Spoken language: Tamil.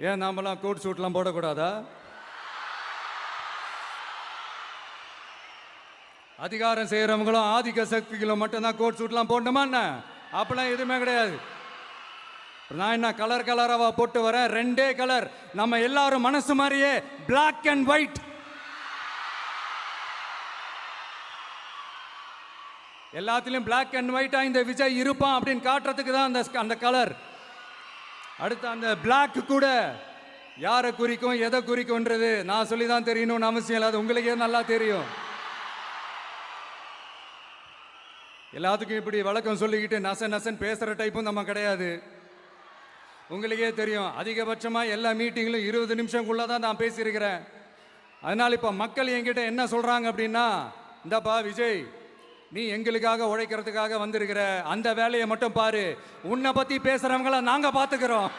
ஏன் நாமெல்லாம் கோட் சூட்லாம் போடக்கூடாதா? அதிகாரம் செய்யறவங்களும் ஆதிக்க சக்திகளும் மட்டும்தான் கோட் சூட்லாம் போடணுமா என்ன? அப்பெல்லாம் எதுவுமே கிடையாது. நான் என்ன கலர் கலராவா போட்டு வரேன்? ரெண்டே கலர், நம்ம எல்லாரும் மனசு மாதிரியே பிளாக் அண்ட் ஒயிட். எல்லாத்திலும் பிளாக் அண்ட் ஒயிட்டா இந்த விஜய் இருப்பான் அப்படின்னு காட்டுறதுக்கு தான் அந்த கலர். அடுத்து அந்த பிளாக் கூட யாரை குறிக்கும் எதை குறிக்கும்ன்றது நான் சொல்லி தான் தெரியணும்னு அவசியம் இல்லை, அது உங்களுக்கே நல்லா தெரியும். எல்லாத்துக்கும் இப்படி வழக்கம் சொல்லிக்கிட்டு நசன் பேசுற டைப்பும் நம்ம கிடையாது. உங்களுக்கே தெரியும், அதிகபட்சமாக எல்லா மீட்டிங்களும் 20 நிமிஷம்குள்ளே தான் நான் பேசியிருக்கிறேன். அதனால் இப்போ மக்கள் என்கிட்ட என்ன சொல்கிறாங்க அப்படின்னா, இந்தப்பா விஜய், நீ எங்களுக்காக உழைக்கிறதுக்காக வந்திருக்கிற, அந்த வேலையை மட்டும் பாரு, உன்னை பற்றி பேசுகிறவங்கள நாங்கள் பார்த்துக்கிறோம்.